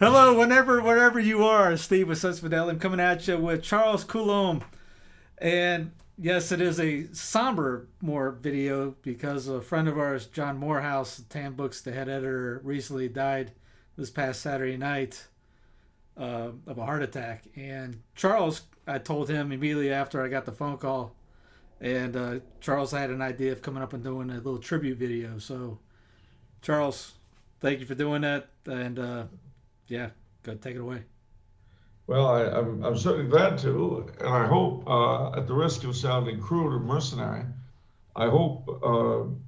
Hello, wherever you are, Steve with Suns Fidel. I'm coming at you with Charles Coulombe. And yes, it is a somber more video because a friend of ours, John Moorhouse, Tan Books, the head editor, recently died this past Saturday night of a heart attack. And Charles, I told him immediately after I got the phone call, and Charles had an idea of coming up and doing a little tribute video. So, Charles, thank you for doing that. And yeah, go take it away. Well, I'm certainly glad to, and I hope, at the risk of sounding crude or mercenary, I hope,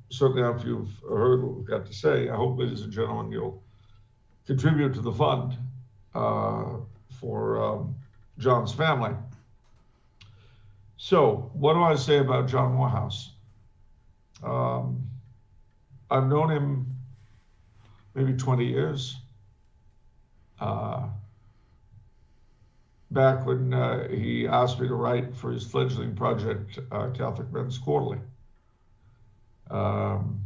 certainly after you've heard what we've got to say, I hope, ladies and gentlemen, you'll contribute to the fund for John's family. So, what do I say about John Moorhouse? Um, I've known him maybe 20 years. Uh, Back when he asked me to write for his fledgling project, Catholic Men's Quarterly. Um,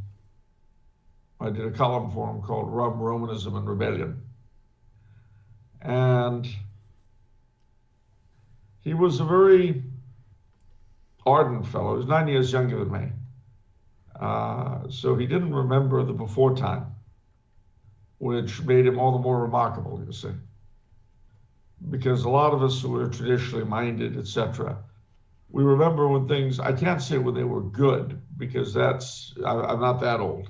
I did a column for him called Rum, Romanism, and Rebellion. And he was a very ardent fellow. He was 9 years younger than me. So he didn't remember the before time, which made him all the more remarkable, you see. Because a lot of us who are traditionally minded, etc., we remember when things, I can't say when they were good, because I'm not that old.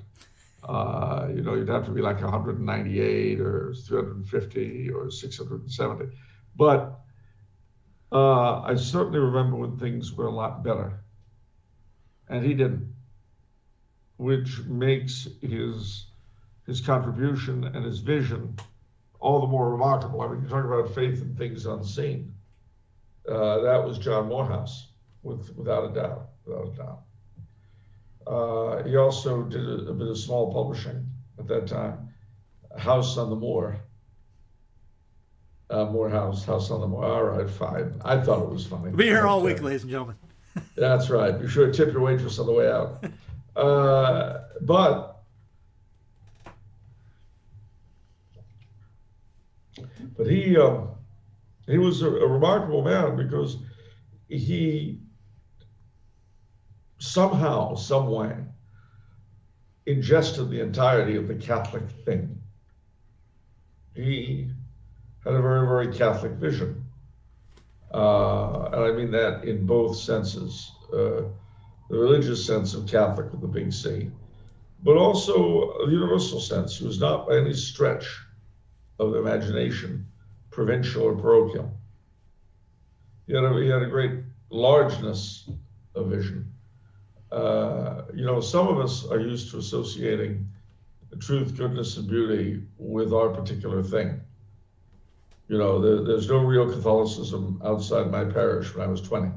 You'd have to be like 198 or 350 or 670. But I certainly remember when things were a lot better. And he didn't, which makes his contribution and his vision all the more remarkable. I mean, you talk about faith in things unseen. That was John Moorhouse, without a doubt, without a doubt. He also did a bit of small publishing at that time. House on the Moor. Moorhouse, House on the Moor. All right, fine. I thought it was funny. We'll be here all week, ladies and gentlemen. That's right. Be sure to tip your waitress on the way out. But he was a remarkable man because he somehow, some way, ingested the entirety of the Catholic thing. He had a very, very Catholic vision. And I mean that in both senses, the religious sense of Catholic with the big C, but also a universal sense. He was not by any stretch of the imagination provincial or parochial. He had a great largeness of vision. Some of us are used to associating truth, goodness, and beauty with our particular thing. There's no real Catholicism outside my parish when I was 20.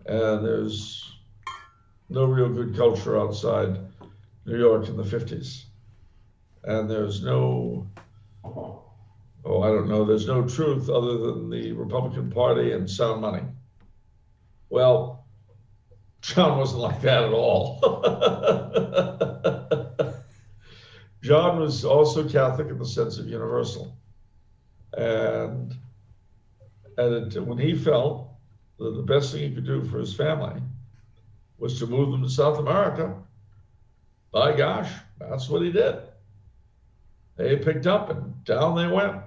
And there's no real good culture outside New York in the 50s. And there's there's no truth other than the Republican Party and sound money. Well, John wasn't like that at all. John was also Catholic in the sense of universal. And when he felt that the best thing he could do for his family was to move them to South America, by gosh, that's what he did. They picked up and down they went.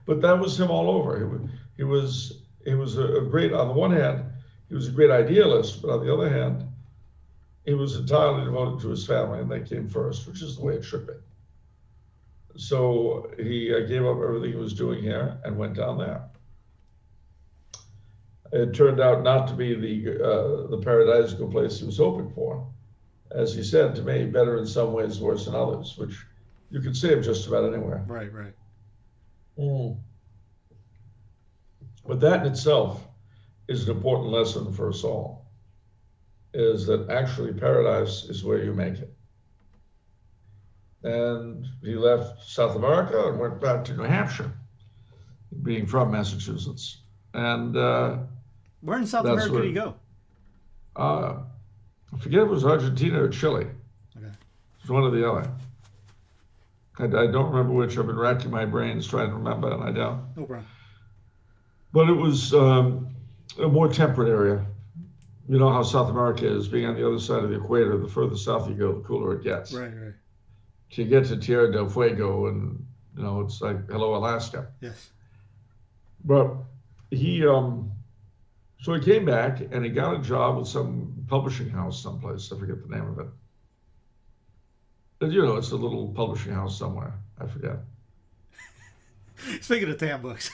But that was him all over. He was a great, on the one hand, he was a great idealist, but on the other hand, he was entirely devoted to his family, and they came first, which is the way it should be. So he gave up everything he was doing here and went down there. It turned out not to be the paradisical place he was hoping for. As he said to me, better in some ways, worse in others, which you can say of just about anywhere. Right, right. But that in itself is an important lesson for us all, is that actually paradise is where you make it. And he left South America and went back to New Hampshire, being from Massachusetts. And where in South America did he go? I forget if it was Argentina or Chile. Okay. It's one or the other. I don't remember which. I've been racking my brains trying to remember, and I don't. No problem. But it was a more temperate area. You know how South America is, being on the other side of the equator. The further south you go, the cooler it gets. Right, right. So you get to Tierra del Fuego, and it's like hello Alaska. Yes. But he so he came back and he got a job with some publishing house someplace. I forget the name of it. But it's a little publishing house somewhere. I forget. Speaking of tan books.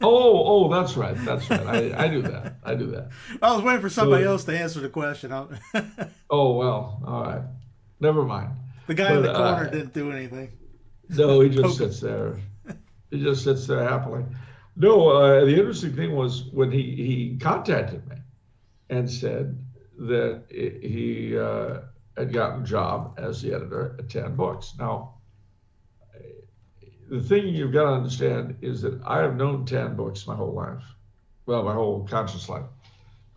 Oh, that's right. That's right. I do that. I do that. I was waiting for somebody else to answer the question. Oh, well, all right. Never mind. The guy in the corner didn't do anything. No, he just sits there. He just sits there happily. No, the interesting thing was when he contacted me and said that he had gotten a job as the editor at 10 Books. Now, the thing you've got to understand is that I have known 10 Books my whole life. Well, my whole conscious life.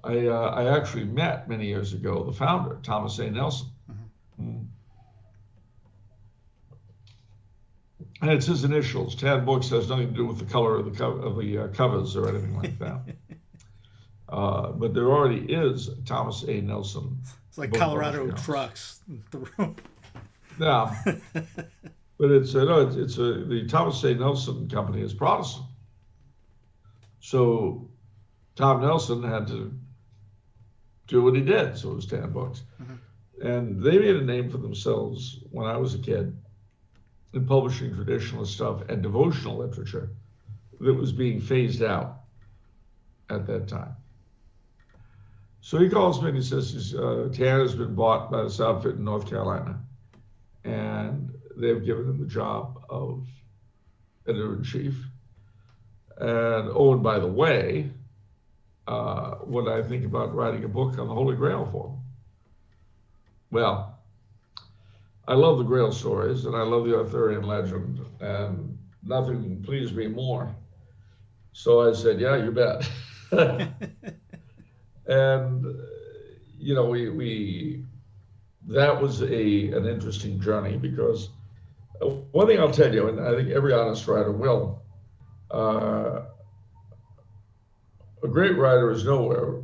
I actually met many years ago the founder, Thomas A. Nelson. Mm-hmm. And it's his initials. 10 Books has nothing to do with the color of the covers or anything like that. But there already is Thomas A. Nelson. It's like Colorado trucks. Yeah. But the Thomas A. Nelson company is Protestant. So Tom Nelson had to do what he did. So it was 10 Books. Mm-hmm. And they made a name for themselves when I was a kid in publishing traditionalist stuff and devotional literature that was being phased out at that time. So he calls me and he says, Tan has been bought by this outfit in North Carolina. And they've given him the job of editor-in-chief. And and by the way, what I think about writing a book on the Holy Grail for him. Well, I love the Grail stories and I love the Arthurian legend, and nothing pleased me more. So I said, yeah, you bet. And, that was an interesting journey, because one thing I'll tell you, and I think every honest writer will, a great writer is nowhere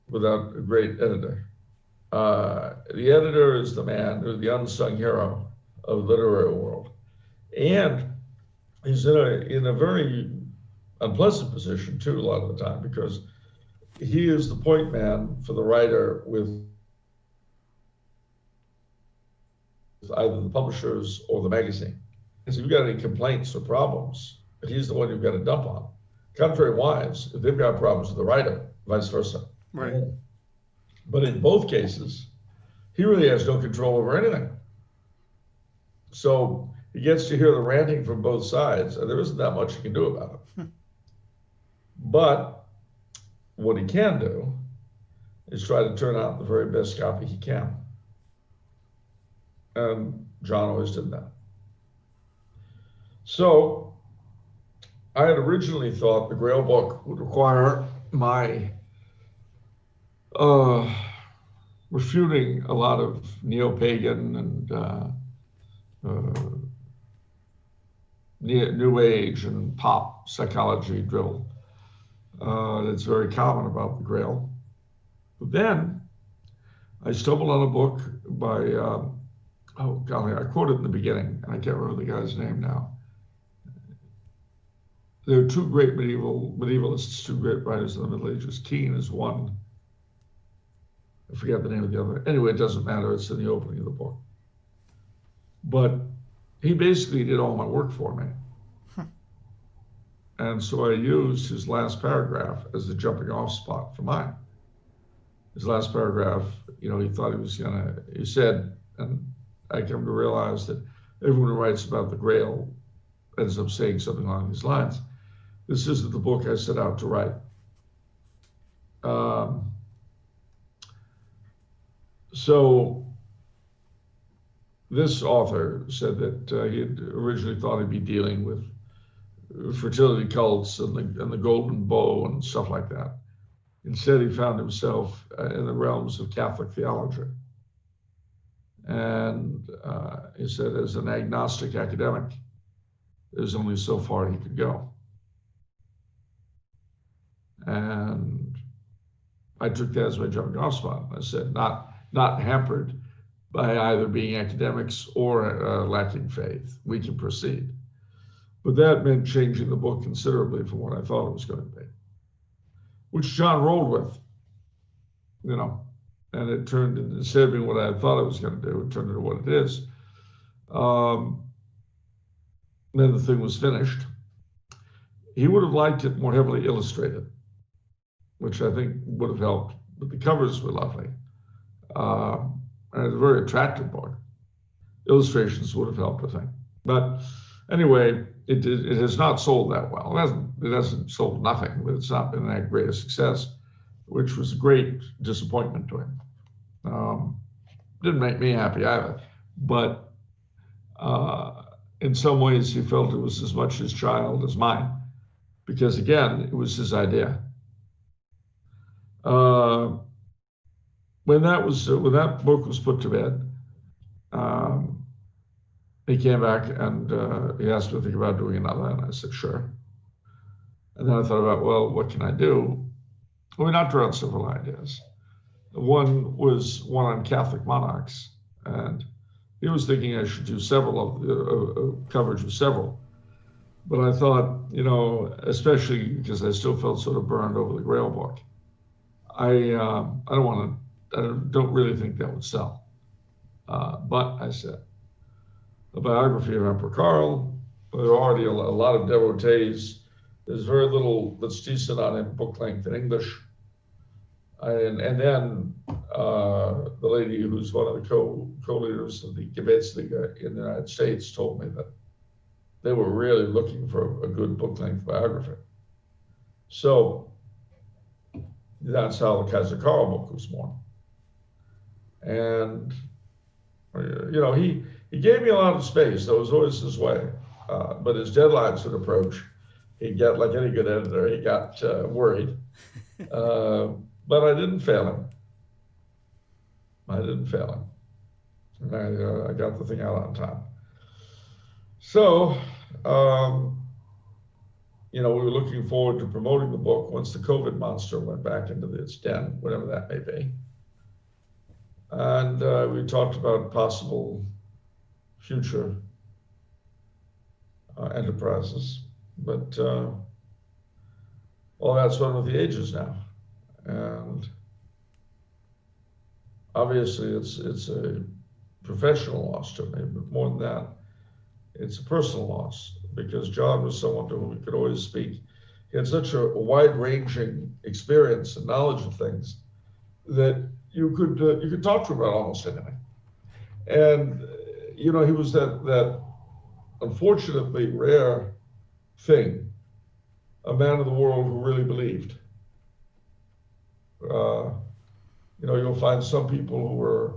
without a great editor. The editor is the man, or the unsung hero of the literary world. And he's in a very unpleasant position too, a lot of the time, because he is the point man for the writer with either the publishers or the magazine. And so if you've got any complaints or problems, he's the one you've got to dump on. Contrary-wise, if they've got problems with the writer, vice versa. Right. But in both cases, he really has no control over anything. So he gets to hear the ranting from both sides, and there isn't that much he can do about it. But what he can do is try to turn out the very best copy he can. And John always did that. So I had originally thought the Grail book would require my refuting a lot of neo-pagan and New Age and pop psychology drivel that's very common about the Grail. But then I stumbled on a book by, oh golly, I quoted in the beginning, and I can't remember the guy's name now. There are two great medievalists, two great writers in the Middle Ages. Keane is one. I forget the name of the other. Anyway, it doesn't matter. It's in the opening of the book. But he basically did all my work for me. And so I used his last paragraph as the jumping off spot for mine. His last paragraph, he thought he said, and I come to realize that everyone who writes about the Grail ends up saying something along these lines. This isn't the book I set out to write. So this author said that he had originally thought he'd be dealing with fertility cults and the golden bow and stuff like that. Instead, he found himself in the realms of Catholic theology. And he said, as an agnostic academic, there's only so far he could go. And I took that as my jumping off spot. I said, not hampered by either being academics or lacking faith. We can proceed. But that meant changing the book considerably from what I thought it was going to be, which John rolled with, and it turned into, instead of being what I thought it was going to do, it turned into what it is. Then the thing was finished. He would have liked it more heavily illustrated, which I think would have helped, but the covers were lovely. And it's a very attractive book. Illustrations would have helped, I think. But anyway, it has not sold that well. It hasn't sold nothing, but it's not been that great a success, which was a great disappointment to him. Didn't make me happy either, but in some ways he felt it was as much his child as mine, because again, it was his idea. When that book was put to bed, he came back and he asked me to think about doing another, and I said, sure. And then I thought about, well, what can I do? Well, we knocked around several ideas. One was one on Catholic monarchs, and he was thinking I should do several of the coverage of several. But I thought, especially because I still felt sort of burned over the Grail book, I don't really think that would sell. But I said, a biography of Emperor Karl, there are already a lot of devotees. There's very little that's decent on him, book length in English. And then the lady who's one of the co-leaders of the Gebetsliga in the United States told me that they were really looking for a good book length biography. So that's how the Kaiser Karl book was born. And, he gave me a lot of space. That was always his way. But his deadlines would approach. He'd get, like any good editor, he got worried. But I didn't fail him. And I got the thing out on time. So, we were looking forward to promoting the book once the COVID monster went back into its den, whatever that may be. And we talked about possible future enterprises, but all that's run with the ages now. And obviously it's a professional loss to me, but more than that, it's a personal loss, because John was someone to whom we could always speak. He had such a wide-ranging experience and knowledge of things that you could talk to him about almost anything. And he was that unfortunately rare thing, a man of the world who really believed. You'll find some people who are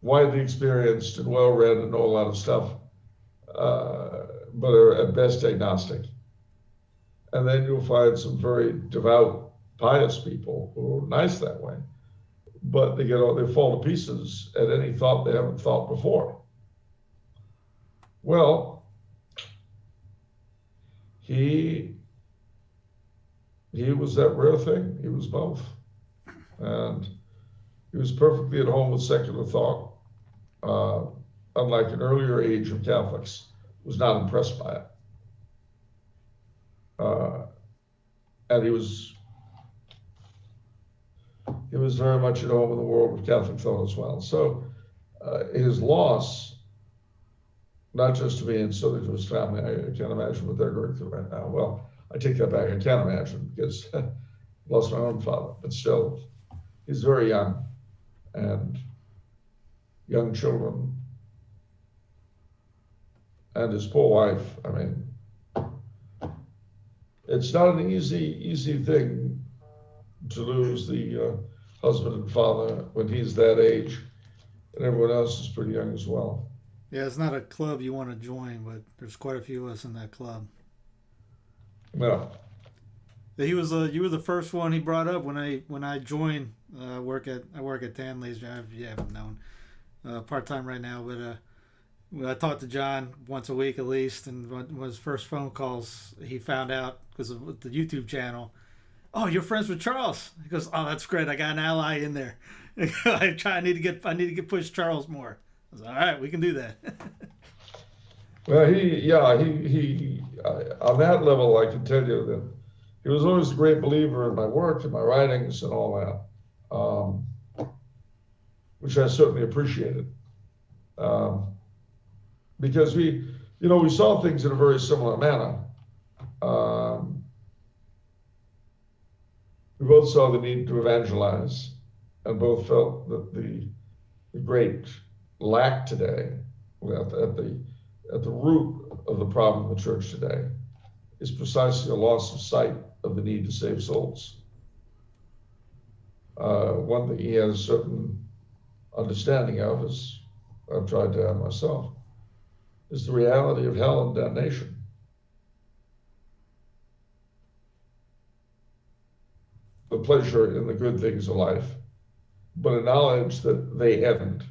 widely experienced and well-read and know a lot of stuff, but are at best agnostic. And then you'll find some very devout, pious people who are nice that way, but they fall to pieces at any thought they haven't thought before. Well, he was that rare thing. He was both. And he was perfectly at home with secular thought, unlike an earlier age of Catholics, was not impressed by it. And he was very much at home in the world of Catholic thought as well. So his loss, not just to me and certainly to his family, I can't imagine what they're going through right now. Well, I take that back. I can't imagine, because I lost my own father, but still, he's very young, and young children, and his poor wife. I mean, it's not an easy thing to lose the husband and father when he's that age, and everyone else is pretty young as well. Yeah, it's not a club you want to join, but there's quite a few of us in that club. Well, you were the first one he brought up when I joined. I work at Tanley's. If you haven't known, part-time right now, but I talk to John once a week at least, and one of his first phone calls, he found out because of the YouTube channel. Oh, you're friends with Charles? He goes, oh, that's great. I got an ally in there. I need to get push Charles more. I was like, all right, we can do that. Well, he on that level, I can tell you that he was always a great believer in my work and my writings and all that, which I certainly appreciated. Because we saw things in a very similar manner. We both saw the need to evangelize, and both felt that the great lack today, at the root of the problem of the church today, is precisely a loss of sight of the need to save souls. One that he has a certain understanding of, as I've tried to have myself, is the reality of hell and damnation. The pleasure in the good things of life, but a knowledge that they end.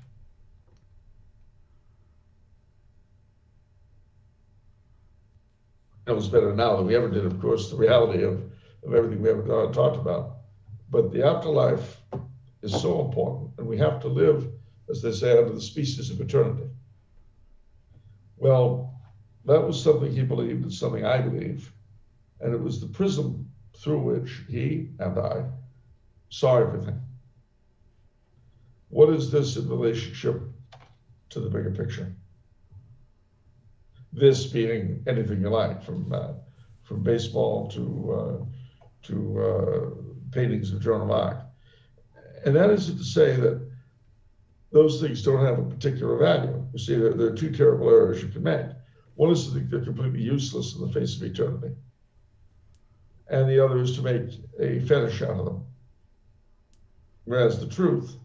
Knows better now than we ever did, of course, the reality of everything we ever talked about. But the afterlife is so important, and we have to live, as they say, under the species of eternity. Well, that was something he believed and something I believe, and it was the prism through which he and I saw everything. What is this in relationship to the bigger picture? This being anything you like, from baseball to paintings of Joan of Arc. And that isn't to say that those things don't have a particular value. You see, there are two terrible errors you can make. One is to think they're completely useless in the face of eternity. And the other is to make a fetish out of them. Whereas the truth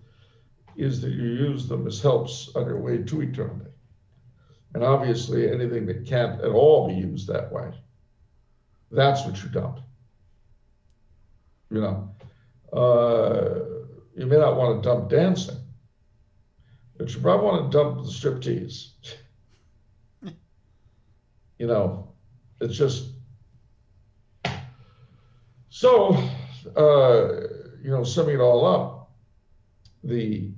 is that you use them as helps on your way to eternity. And obviously anything that can't at all be used that way, that's what you dump. You may not want to dump dancing, but you probably want to dump the striptease. It's just, so, summing it all up, the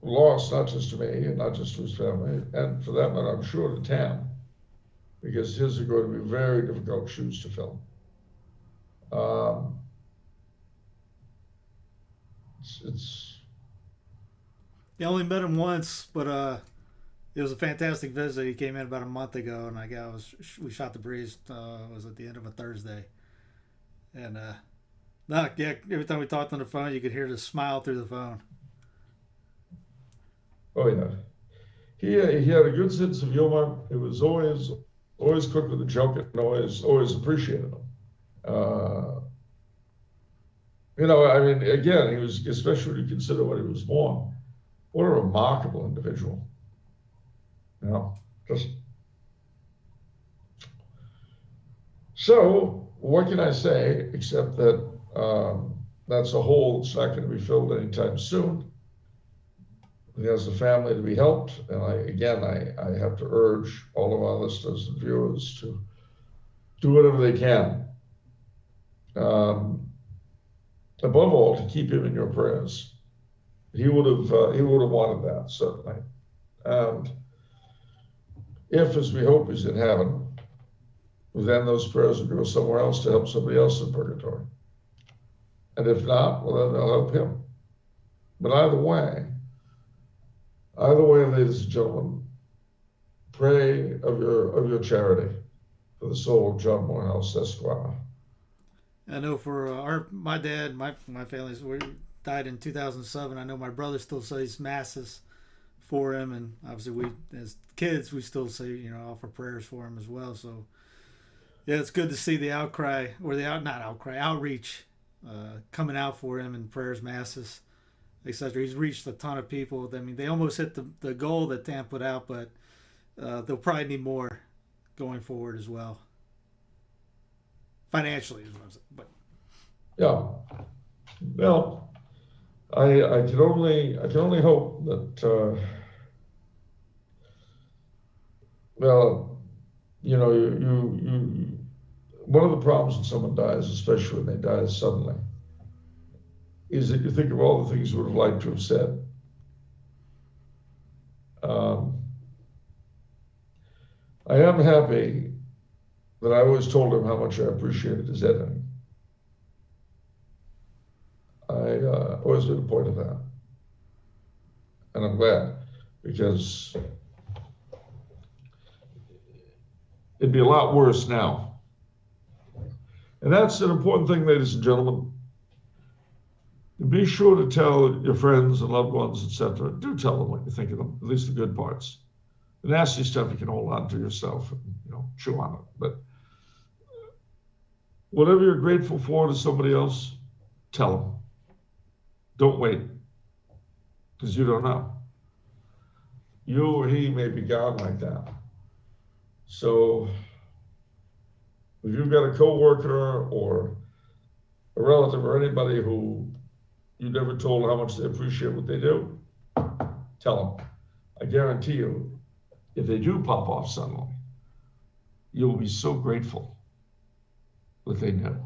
loss, not just to me and not just to his family, and for that matter, I'm sure to Tam, because his are going to be very difficult shoes to fill. I only met him once, but it was a fantastic visit. He came in about a month ago, and we shot the breeze. It was at the end of a Thursday, and every time we talked on the phone, you could hear the smile through the phone. Oh yeah, he had a good sense of humor. It was always quick with a joke, and always appreciated him. Again, he was, especially when you consider when he was born, what a remarkable individual. Just so. What can I say except that that's a hole that's not going to be filled anytime soon. He has a family to be helped, and I have to urge all of our listeners and viewers to do whatever they can. Above all, to keep him in your prayers. He would have wanted that, certainly. And if, as we hope, he's in heaven, then those prayers will go somewhere else to help somebody else in purgatory. And if not, well, then they'll help him. But either way, ladies and gentlemen, pray of your charity for the soul of John Moorhouse, Esquire. I know for my dad, my family, we died in 2007. I know my brother still says masses for him, and obviously we, as kids, we still say, offer prayers for him as well. So yeah, it's good to see the outcry, or outreach coming out for him in prayers, masses, etc. He's reached a ton of people. I mean, they almost hit the goal that Tam put out, but they'll probably need more going forward as well. Financially, is what I'm saying. But Well, I can only hope that well, you one of the problems when someone dies, especially when they die suddenly, is that you think of all the things you would have liked to have said. Um, I am happy that I always told him how much I appreciated his editing. I always made a point of that. And I'm glad, because it'd be a lot worse now. And that's an important thing, ladies and gentlemen. Be sure to tell your friends and loved ones, etc. Do tell them what you think of them, at least the good parts. The nasty stuff you can hold on to yourself and chew on it. But whatever you're grateful for to somebody else, tell them. Don't wait, because you don't know. You or he may be gone like that. So if you've got a coworker or a relative or anybody who you never told how much they appreciate what they do, tell them. I guarantee you, if they do pop off suddenly, you will be so grateful that they knew.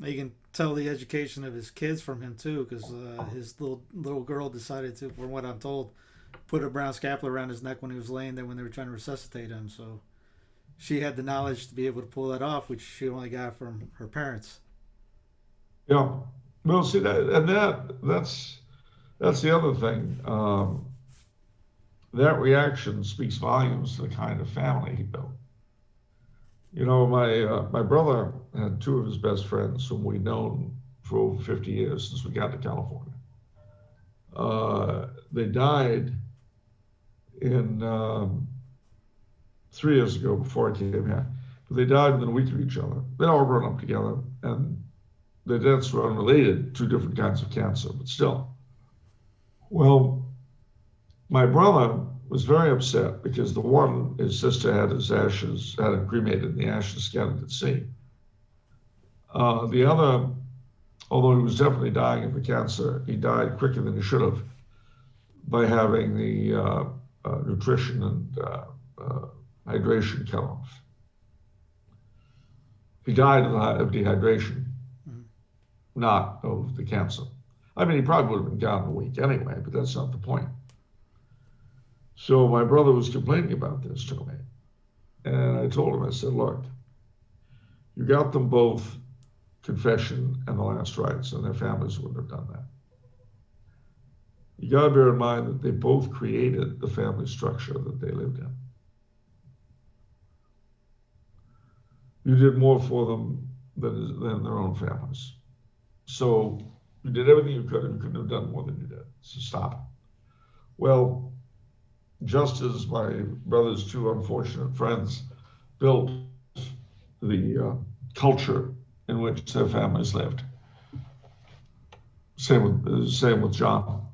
You can tell the education of his kids from him too, because his little girl decided to, from what I'm told, put a brown scapular around his neck when he was laying there when they were trying to resuscitate him. So she had the knowledge to be able to pull that off, which she only got from her parents. Yeah. Well, see that's the other thing. That reaction speaks volumes to the kind of family he built. My brother had two of his best friends whom we'd known for over 50 years since we got to California. They died in 3 years ago before I came here. But they died within a week of each other. They'd all grown up together, and their deaths were unrelated, two different kinds of cancer, but still. Well, my brother was very upset because the one, his sister had him cremated and the ashes scattered at sea. The other, although he was definitely dying of the cancer, he died quicker than he should have by having the nutrition and hydration cut off. He died of dehydration, not of the cancer. I mean, he probably would have been gone in a week anyway, but that's not the point. So my brother was complaining about this to me. And I told him, I said, look, you got them both confession and the last rites, and their families wouldn't have done that. You got to bear in mind that they both created the family structure that they lived in. You did more for them than their own families. So you did everything you could, and you couldn't have done more than you did. So stop. Well, just as my brother's two unfortunate friends built the culture in which their families lived. Same with John.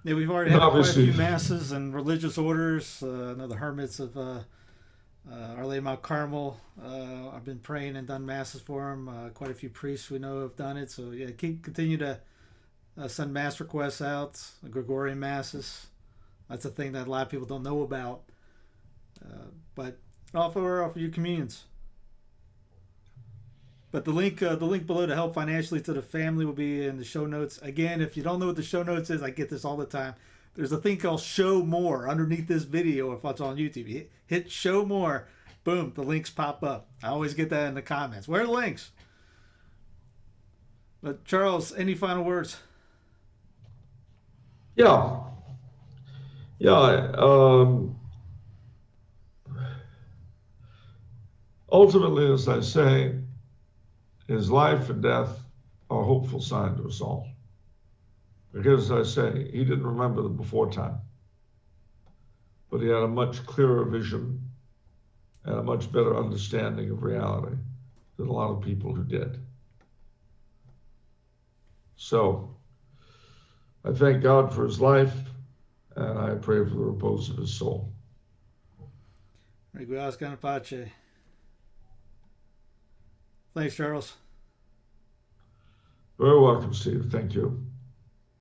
Yeah, we've already had quite a few masses and religious orders. I know the hermits of Our Lady of Mount Carmel. I've been praying and done masses for them. Quite a few priests we know have done it. So yeah, continue to send mass requests out. Gregorian masses. That's a thing that a lot of people don't know about. But offer your communions. But the link below to help financially to the family will be in the show notes. Again, if you don't know what the show notes is, I get this all the time. There's a thing called Show More underneath this video if it's on YouTube. Hit Show More. Boom, the links pop up. I always get that in the comments. Where are the links? But Charles, any final words? Yeah. Ultimately, as I say, his life and death are a hopeful sign to us all. Because, as I say, he didn't remember the before time, but he had a much clearer vision and a much better understanding of reality than a lot of people who did. So, I thank God for his life, and I pray for the repose of his soul. Thanks, Charles. Very welcome, Steve. Thank you.